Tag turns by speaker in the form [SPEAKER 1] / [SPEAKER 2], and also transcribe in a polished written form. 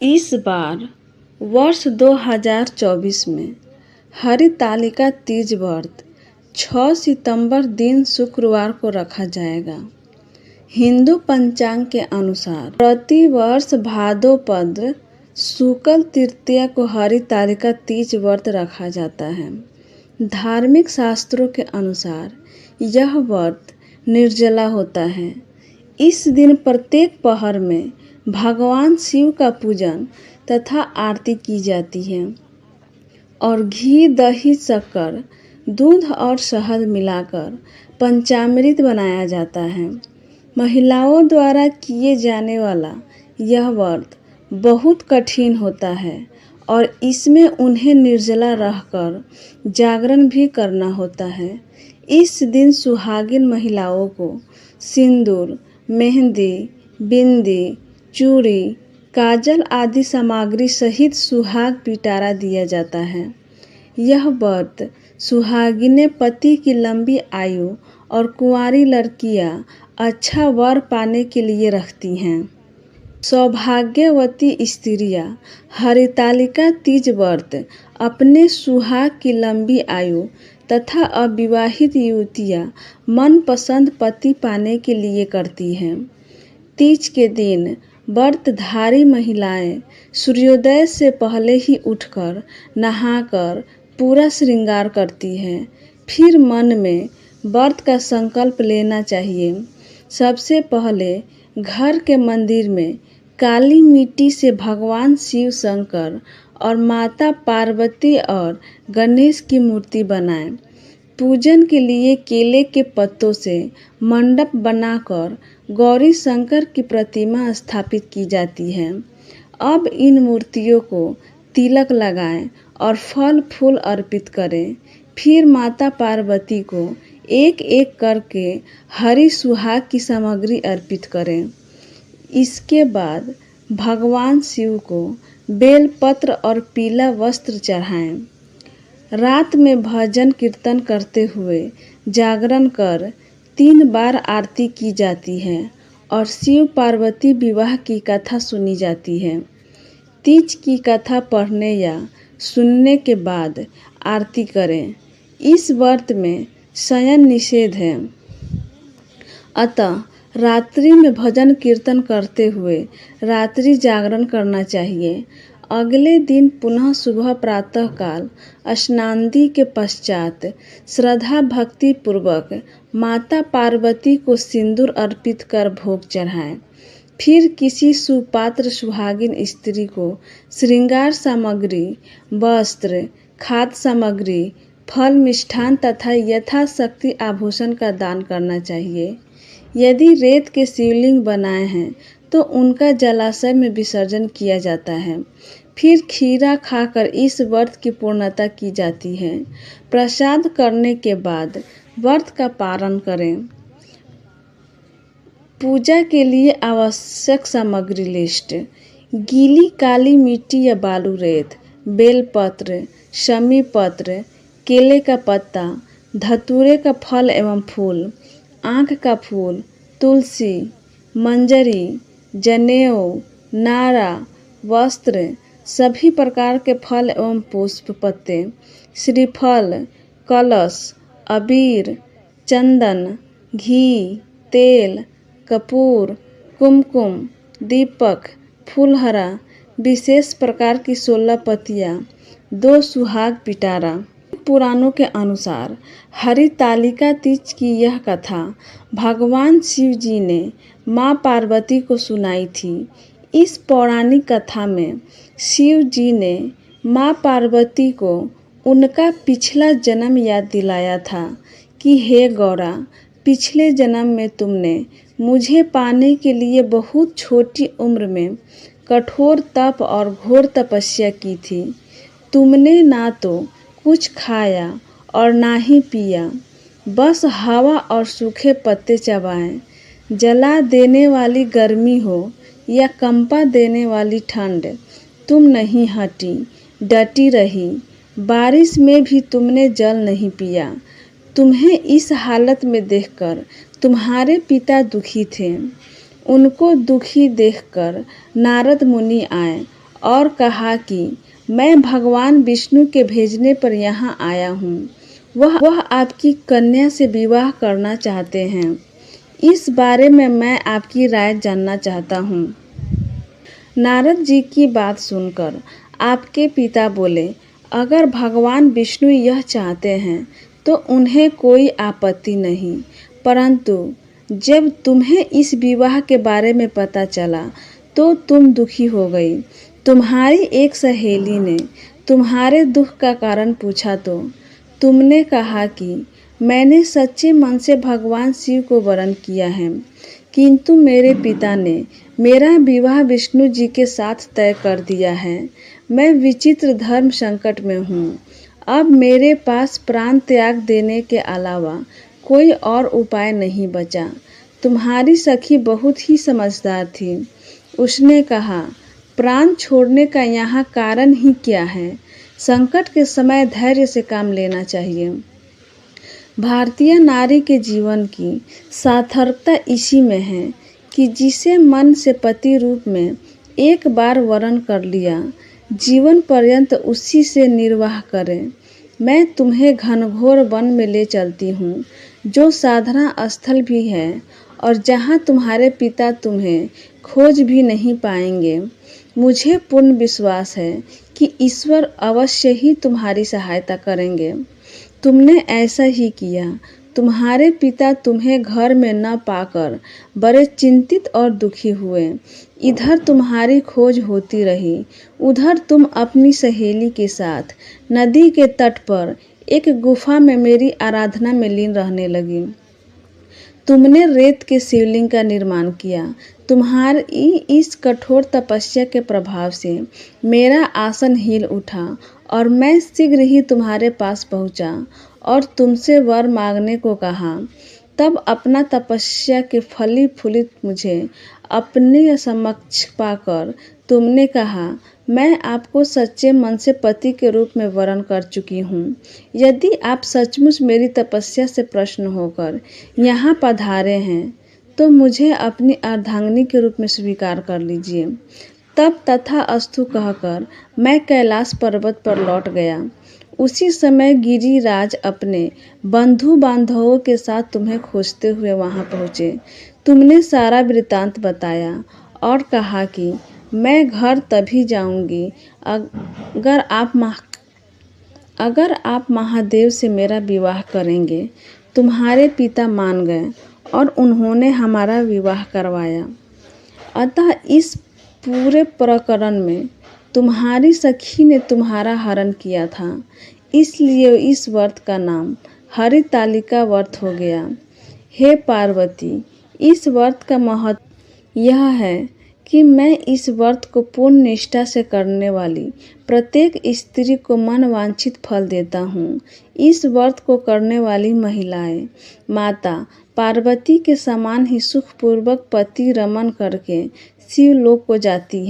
[SPEAKER 1] इस बार वर्ष 2024 में हरितालिका तीज व्रत 6 सितंबर दिन शुक्रवार को रखा जाएगा। हिंदू पंचांग के अनुसार प्रति वर्ष भाद्रपद शुक्ल तृतीया को हरितालिका तीज व्रत रखा जाता है। धार्मिक शास्त्रों के अनुसार यह व्रत निर्जला होता है। इस दिन प्रत्येक पहर में भगवान शिव का पूजन तथा आरती की जाती है और घी, दही, शक्कर, दूध और शहद मिलाकर पंचामृत बनाया जाता है। महिलाओं द्वारा किए जाने वाला यह व्रत बहुत कठिन होता है और इसमें उन्हें निर्जला रहकर जागरण भी करना होता है। इस दिन सुहागिन महिलाओं को सिंदूर, मेहंदी, बिंदी, चूड़ी, काजल आदि सामग्री सहित सुहाग पिटारा दिया जाता है। यह व्रत सुहागिनें पति की लंबी आयु और कुंवारी लड़कियां अच्छा वर पाने के लिए रखती हैं। सौभाग्यवती स्त्रियां हरितालिका तीज व्रत अपने सुहाग की लंबी आयु तथा अविवाहित युवतियां मनपसंद पति पाने के लिए करती हैं। तीज के दिन व्रतधारी महिलाएं सूर्योदय से पहले ही उठकर नहाकर पूरा श्रृंगार करती हैं। फिर मन में व्रत का संकल्प लेना चाहिए। सबसे पहले घर के मंदिर में काली मिट्टी से भगवान शिव शंकर और माता पार्वती और गणेश की मूर्ति बनाएं। पूजन के लिए केले के पत्तों से मंडप बनाकर गौरी शंकर की प्रतिमा स्थापित की जाती है। अब इन मूर्तियों को तिलक लगाएं और फल फूल अर्पित करें। फिर माता पार्वती को एक एक करके हरि सुहाग की सामग्री अर्पित करें। इसके बाद भगवान शिव को बेलपत्र और पीला वस्त्र चढ़ाएं। रात में भजन कीर्तन करते हुए जागरण कर 3 बार आरती की जाती है और शिव पार्वती विवाह की कथा सुनी जाती है। तीज की कथा पढ़ने या सुनने के बाद आरती करें। इस व्रत में शयन निषेध है, अतः रात्रि में भजन कीर्तन करते हुए रात्रि जागरण करना चाहिए। अगले दिन पुनः सुबह प्रातःकाल स्नानादि के पश्चात श्रद्धा भक्ति पूर्वक माता पार्वती को सिंदूर अर्पित कर भोग चढ़ाएं। फिर किसी सुपात्र सुहागिन स्त्री को श्रृंगार सामग्री, वस्त्र, खाद्य सामग्री, फल, मिष्ठान तथा यथाशक्ति आभूषण का दान करना चाहिए। यदि रेत के शिवलिंग बनाए हैं तो उनका जलाशय में विसर्जन किया जाता है। फिर खीरा खाकर इस व्रत की पूर्णता की जाती है। प्रसाद करने के बाद व्रत का पारण करें। पूजा के लिए आवश्यक सामग्री लिस्ट: गीली काली मिट्टी या बालू रेत, बेलपत्र, शमी पत्र, केले का पत्ता, धतूरे का फल एवं फूल, आँख का फूल, तुलसी, मंजरी, जनेऊ, नारा, वस्त्र, सभी प्रकार के फल एवं पुष्प पत्ते, श्रीफल, कलश, अबीर, चंदन, घी, तेल, कपूर, कुमकुम, दीपक, फूलहरा, विशेष प्रकार की 16 पत्तियां, 2 सुहाग पिटारा। पुराणों के अनुसार हरितालिका तीज की यह कथा भगवान शिव जी ने माँ पार्वती को सुनाई थी। इस पौराणिक कथा में शिव जी ने माँ पार्वती को उनका पिछला जन्म याद दिलाया था कि हे गौरा, पिछले जन्म में तुमने मुझे पाने के लिए बहुत छोटी उम्र में कठोर तप और घोर तपस्या की थी। तुमने ना तो कुछ खाया और ना ही पिया, बस हवा और सूखे पत्ते चबाए। जला देने वाली गर्मी हो या कंपा देने वाली ठंड, तुम नहीं हटी, डटी रही। बारिश में भी तुमने जल नहीं पिया। तुम्हें इस हालत में देखकर तुम्हारे पिता दुखी थे। उनको दुखी देखकर नारद मुनि आए और कहा कि मैं भगवान विष्णु के भेजने पर यहाँ आया हूँ। वह आपकी कन्या से विवाह करना चाहते हैं। इस बारे में मैं आपकी राय जानना चाहता हूँ। नारद जी की बात सुनकर आपके पिता बोले, अगर भगवान विष्णु यह चाहते हैं तो उन्हें कोई आपत्ति नहीं, परंतु जब तुम्हें इस विवाह के बारे में पता चला तो तुम दुखी हो गई। तुम्हारी एक सहेली ने तुम्हारे दुख का कारण पूछा तो तुमने कहा कि मैंने सच्चे मन से भगवान शिव को वरण किया है, किंतु मेरे पिता ने मेरा विवाह विष्णु जी के साथ तय कर दिया है। मैं विचित्र धर्म संकट में हूँ। अब मेरे पास प्राण त्याग देने के अलावा कोई और उपाय नहीं बचा। तुम्हारी सखी बहुत ही समझदार थी। उसने कहा, प्राण छोड़ने का यहाँ कारण ही क्या है? संकट के समय धैर्य से काम लेना चाहिए। भारतीय नारी के जीवन की सार्थकता इसी में है कि जिसे मन से पति रूप में एक बार वरण कर लिया, जीवन पर्यंत उसी से निर्वाह करें। मैं तुम्हें घनघोर वन में ले चलती हूँ, जो साधना स्थल भी है और जहाँ तुम्हारे पिता तुम्हें खोज भी नहीं पाएंगे। मुझे पूर्ण विश्वास है कि ईश्वर अवश्य ही तुम्हारी सहायता करेंगे। तुमने ऐसा ही किया। तुम्हारे पिता तुम्हें घर में न पाकर बड़े चिंतित और दुखी हुए। इधर तुम्हारी खोज होती रही, उधर तुम अपनी सहेली के साथ नदी के तट पर एक गुफा में मेरी आराधना में लीन रहने लगी। तुमने रेत के शिवलिंग का निर्माण किया। तुम्हारी इस कठोर तपस्या के प्रभाव से मेरा आसन हिल उठा और मैं शीघ्र ही तुम्हारे पास पहुंचा और तुमसे वर मांगने को कहा। तब अपना तपस्या के फली फूलित मुझे अपने समक्ष पाकर तुमने कहा, मैं आपको सच्चे मन से पति के रूप में वरण कर चुकी हूँ। यदि आप सचमुच मेरी तपस्या से प्रसन्न होकर यहाँ पधारे हैं तो मुझे अपनी अर्धांगिनी के रूप में स्वीकार कर लीजिए। तब तथास्तु कहकर मैं कैलाश पर्वत पर लौट गया। उसी समय गिरिराज अपने बंधु बांधवों के साथ तुम्हें खोजते हुए वहां पहुंचे। तुमने सारा वृतांत बताया और कहा कि मैं घर तभी जाऊंगी अगर आप महादेव से मेरा विवाह करेंगे। तुम्हारे पिता मान गए और उन्होंने हमारा विवाह करवाया। अतः इस पूरे प्रकरण में तुम्हारी सखी ने तुम्हारा हरण किया था, इसलिए इस व्रत का नाम हरितालिका व्रत हो गया। हे पार्वती, इस व्रत का महत्व यह है कि मैं इस व्रत को पूर्ण निष्ठा से करने वाली प्रत्येक स्त्री को मन वांछित फल देता हूँ। इस व्रत को करने वाली महिलाएं माता पार्वती के समान ही सुखपूर्वक पति रमन करके शिवलोक को जाती हैं।